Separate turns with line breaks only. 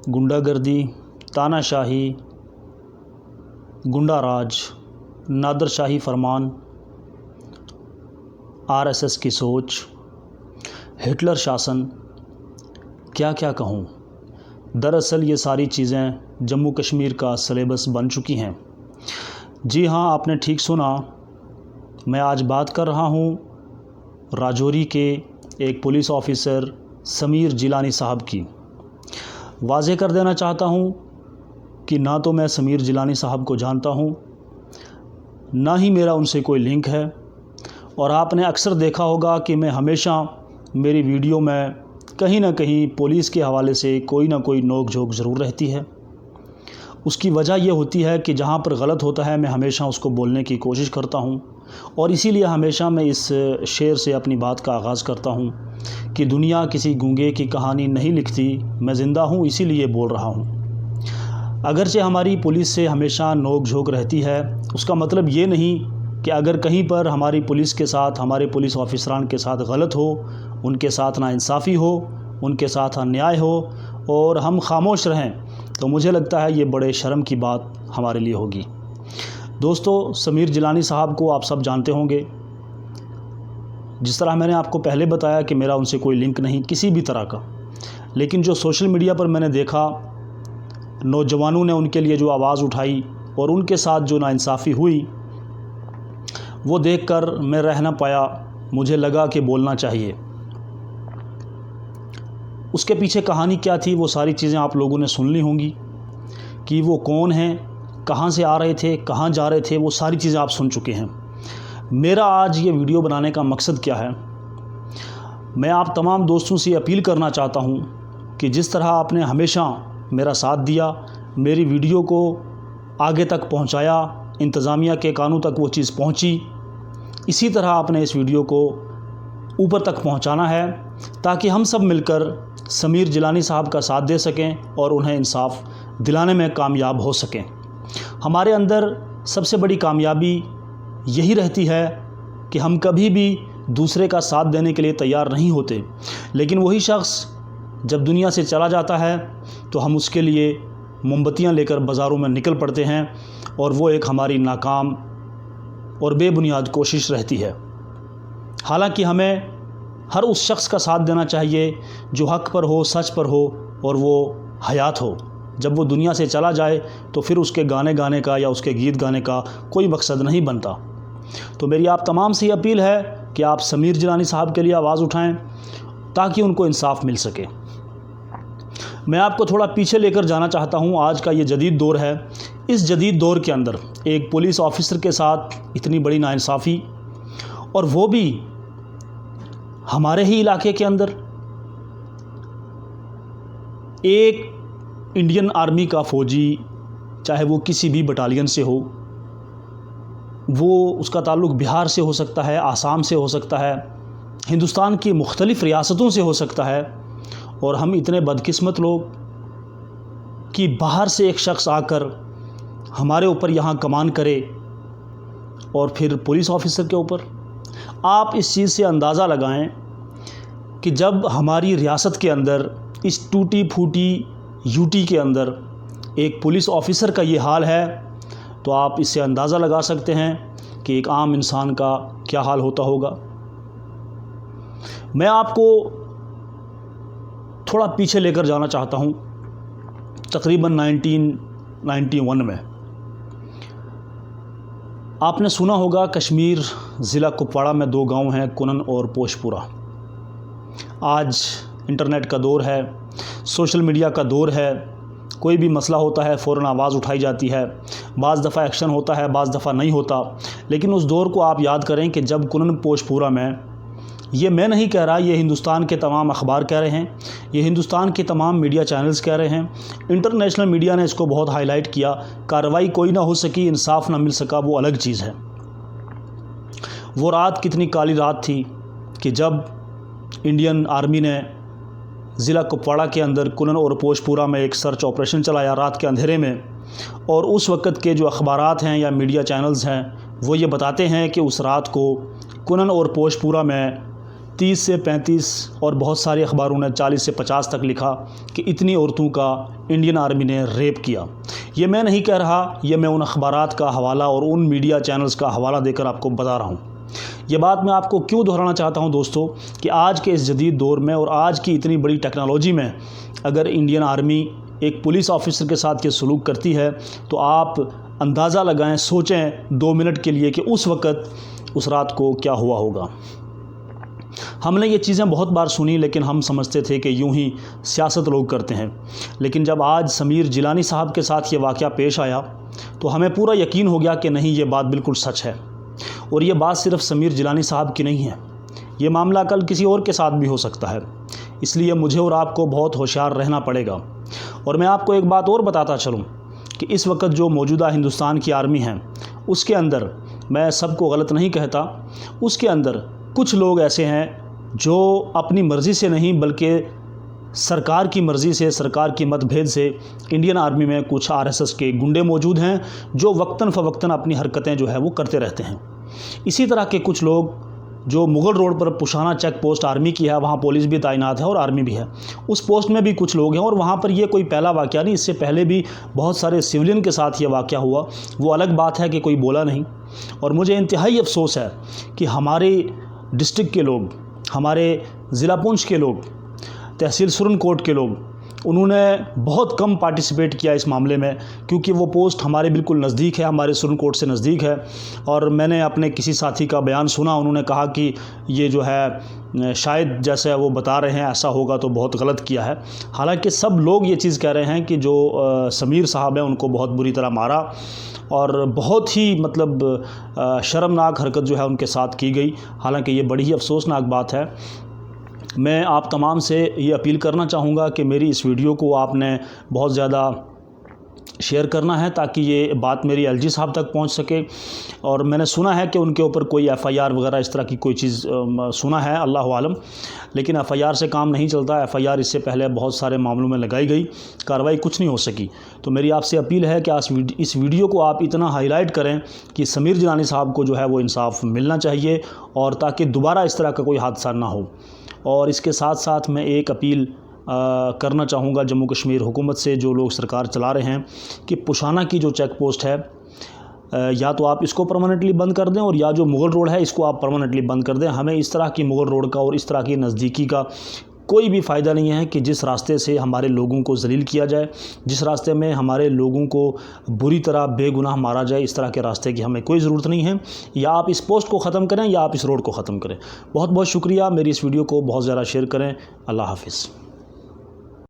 गुंडा गर्दी, तानाशाही, गुंडा राज, नादरशाही फरमान, आरएसएस की सोच, हिटलर शासन, क्या क्या कहूँ। दरअसल ये सारी चीज़ें जम्मू कश्मीर का सिलेबस बन चुकी हैं। जी हाँ, आपने ठीक सुना। मैं आज बात कर रहा हूँ राजौरी के एक पुलिस ऑफिसर समीर जिलानी साहब की। वाज़ेह कर देना चाहता हूँ कि ना तो मैं समीर जिलानी साहब को जानता हूँ, ना ही मेरा उनसे कोई लिंक है। और आपने अक्सर देखा होगा कि मैं हमेशा मेरी वीडियो में कहीं ना कहीं पुलिस के हवाले से कोई ना कोई नोक झोंक ज़रूर रहती है। उसकी वजह यह होती है कि जहाँ पर गलत होता है मैं हमेशा उसको बोलने की कोशिश करता हूँ, और इसीलिए हमेशा मैं इस शेर से अपनी बात का आगाज़ करता हूँ कि दुनिया किसी गूंगे की कहानी नहीं लिखती, मैं ज़िंदा हूँ इसीलिए बोल रहा हूँ। अगरचे हमारी पुलिस से हमेशा नोक झोंक रहती है, उसका मतलब ये नहीं कि अगर कहीं पर हमारी पुलिस के साथ, हमारे पुलिस ऑफिसरान के साथ गलत हो, उनके साथ नाइंसाफ़ी हो, उनके साथ अन्याय हो और हम खामोश रहें, तो मुझे लगता है ये बड़े शर्म की बात हमारे लिए होगी। दोस्तों, समीर जिलानी साहब को आप सब जानते होंगे। जिस तरह मैंने आपको पहले बताया कि मेरा उनसे कोई लिंक नहीं किसी भी तरह का, लेकिन जो सोशल मीडिया पर मैंने देखा, नौजवानों ने उनके लिए जो आवाज़ उठाई और उनके साथ जो नाइंसाफ़ी हुई, वो देखकर मैं रह ना पाया। मुझे लगा कि बोलना चाहिए। उसके पीछे कहानी क्या थी वो सारी चीज़ें आप लोगों ने सुन ली होंगी कि वो कौन हैं, कहाँ से आ रहे थे, कहाँ जा रहे थे, वो सारी चीज़ें आप सुन चुके हैं। मेरा आज ये वीडियो बनाने का मकसद क्या है, मैं आप तमाम दोस्तों से अपील करना चाहता हूँ कि जिस तरह आपने हमेशा मेरा साथ दिया, मेरी वीडियो को आगे तक पहुँचाया, इंतज़ामिया के कानों तक वो चीज़ पहुँची, इसी तरह आपने इस वीडियो को ऊपर तक पहुँचाना है ताकि हम सब मिलकर समीर जिलानी साहब का साथ दे सकें और उन्हें इंसाफ दिलाने में कामयाब हो सकें। हमारे अंदर सबसे बड़ी कामयाबी यही रहती है कि हम कभी भी दूसरे का साथ देने के लिए तैयार नहीं होते, लेकिन वही शख्स जब दुनिया से चला जाता है तो हम उसके लिए मोमबत्तियां लेकर बाज़ारों में निकल पड़ते हैं, और वो एक हमारी नाकाम और बेबुनियाद कोशिश रहती है। हालांकि हमें हर उस शख्स का साथ देना चाहिए जो हक़ पर हो, सच पर हो और वो हयात हो। जब वो दुनिया से चला जाए तो फिर उसके गाने गाने का या उसके गीत गाने का कोई मकसद नहीं बनता। तो मेरी आप तमाम से अपील है कि आप समीर जिलानी साहब के लिए आवाज़ उठाएं ताकि उनको इंसाफ मिल सके। मैं आपको थोड़ा पीछे लेकर जाना चाहता हूं। आज का ये जदीद दौर है। इस जदीद दौर के अंदर एक पुलिस ऑफिसर के साथ इतनी बड़ी नाइंसाफ़ी, और वो भी हमारे ही इलाके के अंदर। एक इंडियन आर्मी का फ़ौजी, चाहे वो किसी भी बटालियन से हो, वो उसका ताल्लुक़ बिहार से हो सकता है, आसाम से हो सकता है, हिंदुस्तान की मुख्तलिफ़ रियासतों से हो सकता है, और हम इतने बदकिस्मत लोग कि बाहर से एक शख्स आकर हमारे ऊपर यहाँ कमान करे और फिर पुलिस ऑफिसर के ऊपर। आप इस चीज़ से अंदाज़ा लगाएं कि जब हमारी रियासत के अंदर, इस टूटी फूटी यूटी के अंदर एक पुलिस ऑफिसर का ये हाल है, तो आप इससे अंदाज़ा लगा सकते हैं कि एक आम इंसान का क्या हाल होता होगा। मैं आपको थोड़ा पीछे लेकर जाना चाहता हूँ। तकरीबन 1991 में आपने सुना होगा कश्मीर ज़िला कुपवाड़ा में दो गांव हैं, कुनन और पोशपुरा। आज इंटरनेट का दौर है, सोशल मीडिया का दौर है। कोई भी मसला होता है फ़ौरन आवाज़ उठाई जाती है। बाज़ दफ़ा एक्शन होता है, बाज़ दफ़ा नहीं होता। लेकिन उस दौर को आप याद करें कि जब कुनन पोशपुरा में, ये मैं नहीं कह रहा, ये हिंदुस्तान के तमाम अखबार कह रहे हैं, ये हिंदुस्तान के तमाम मीडिया चैनल्स कह रहे हैं, इंटरनेशनल मीडिया ने इसको बहुत हाईलाइट किया। कार्रवाई कोई ना हो सकी, इंसाफ ना मिल सका, वो अलग चीज़ है। वो रात कितनी काली रात थी कि जब इंडियन आर्मी ने ज़िला कुपवाड़ा के अंदर कुनन और पोशपुरा में एक सर्च ऑपरेशन चलाया रात के अंधेरे में। और उस वक़्त के जो अखबारात हैं या मीडिया चैनल्स हैं वो ये बताते हैं कि उस रात को कुनन और पोशपुरा में 30 سے 35 اور بہت سارے اخباروں نے 40 سے 50 تک لکھا کہ اتنی عورتوں کا انڈین آرمی نے ریپ کیا۔ یہ میں نہیں کہہ رہا، یہ میں ان اخبارات کا حوالہ اور ان میڈیا چینلز کا حوالہ دے کر آپ کو بتا رہا ہوں۔ یہ بات میں آپ کو کیوں دہرانا چاہتا ہوں دوستو کہ آج کے اس جدید دور میں اور آج کی اتنی بڑی ٹیکنالوجی میں اگر انڈین آرمی ایک پولیس آفیسر کے ساتھ یہ سلوک کرتی ہے تو آپ اندازہ لگائیں، سوچیں 2 منٹ کے لیے کہ اس وقت اس رات کو کیا ہوا ہوگا۔ ہم نے یہ چیزیں بہت بار سنی، لیکن ہم سمجھتے تھے کہ یوں ہی سیاست لوگ کرتے ہیں، لیکن جب آج سمیر جیلانی صاحب کے ساتھ یہ واقعہ پیش آیا تو ہمیں پورا یقین ہو گیا کہ نہیں، یہ بات بالکل سچ ہے۔ اور یہ بات صرف سمیر جیلانی صاحب کی نہیں ہے، یہ معاملہ کل کسی اور کے ساتھ بھی ہو سکتا ہے۔ اس لیے مجھے اور آپ کو بہت ہوشیار رہنا پڑے گا۔ اور میں آپ کو ایک بات اور بتاتا چلوں کہ اس وقت جو موجودہ ہندوستان کی آرمی ہے، اس کے اندر، میں سب کو غلط نہیں کہتا، اس کے اندر کچھ لوگ ایسے ہیں جو اپنی مرضی سے نہیں بلکہ سرکار کی مرضی سے، سرکار کی مت بھید سے انڈین آرمی میں کچھ RSS کے گنڈے موجود ہیں جو وقتاً فوقتاً اپنی حرکتیں جو ہے وہ کرتے رہتے ہیں۔ اسی طرح کے کچھ لوگ جو مغل روڈ پر پشانہ چیک پوسٹ آرمی کی ہے، وہاں پولیس بھی تعینات ہے اور آرمی بھی ہے، اس پوسٹ میں بھی کچھ لوگ ہیں، اور وہاں پر یہ کوئی پہلا واقعہ نہیں، اس سے پہلے بھی بہت سارے سولین کے ساتھ یہ واقعہ ہوا۔ وہ الگ بات ہے کہ کوئی بولا نہیں، اور مجھے انتہائی افسوس ہے کہ ہمارے ڈسٹرکٹ کے لوگ، ہمارے ضلع پونچھ کے لوگ، تحصیل سرن کوٹ کے لوگ، انہوں نے بہت کم پارٹیسپیٹ کیا اس معاملے میں، کیونکہ وہ پوسٹ ہمارے بالکل نزدیک ہے، ہمارے سرن کوٹ سے نزدیک ہے۔ اور میں نے اپنے کسی ساتھی کا بیان سنا، انہوں نے کہا کہ یہ جو ہے شاید جیسے وہ بتا رہے ہیں ایسا ہوگا تو بہت غلط کیا ہے۔ حالانکہ سب لوگ یہ چیز کہہ رہے ہیں کہ جو سمیر صاحب ہیں ان کو بہت بری طرح مارا اور بہت ہی مطلب شرمناک حرکت جو ہے ان کے ساتھ کی گئی۔ حالانکہ یہ بڑی ہی افسوسناک بات ہے۔ میں آپ تمام سے یہ اپیل کرنا چاہوں گا کہ میری اس ویڈیو کو آپ نے بہت زیادہ شیئر کرنا ہے تاکہ یہ بات میری LG صاحب تک پہنچ سکے۔ اور میں نے سنا ہے کہ ان کے اوپر کوئی FIR وغیرہ اس طرح کی کوئی چیز سنا ہے، اللہ عالم، لیکن FIR سے کام نہیں چلتا۔ FIR اس سے پہلے بہت سارے معاملوں میں لگائی گئی، کارروائی کچھ نہیں ہو سکی۔ تو میری آپ سے اپیل ہے کہ اس ویڈیو کو آپ اتنا ہائی لائٹ کریں کہ سمیر جیلانی صاحب کو جو ہے وہ انصاف ملنا چاہیے، اور تاکہ دوبارہ اس طرح کا کوئی حادثہ نہ ہو۔ اور اس کے ساتھ ساتھ میں ایک اپیل کرنا چاہوں گا جموں کشمیر حکومت سے، جو لوگ سرکار چلا رہے ہیں، کہ پشانہ کی جو چیک پوسٹ ہے، یا تو آپ اس کو پرماننٹلی بند کر دیں، اور یا جو مغل روڈ ہے اس کو آپ پرماننٹلی بند کر دیں۔ ہمیں اس طرح کی مغل روڈ کا اور اس طرح کی نزدیکی کا کوئی بھی فائدہ نہیں ہے کہ جس راستے سے ہمارے لوگوں کو ذلیل کیا جائے، جس راستے میں ہمارے لوگوں کو بری طرح بے گناہ مارا جائے۔ اس طرح کے راستے کی ہمیں کوئی ضرورت نہیں ہے۔ یا آپ اس پوسٹ کو ختم کریں یا آپ اس روڈ کو ختم کریں۔ بہت بہت شکریہ، میری اس ویڈیو کو بہت زیادہ شیئر کریں۔ اللہ حافظ۔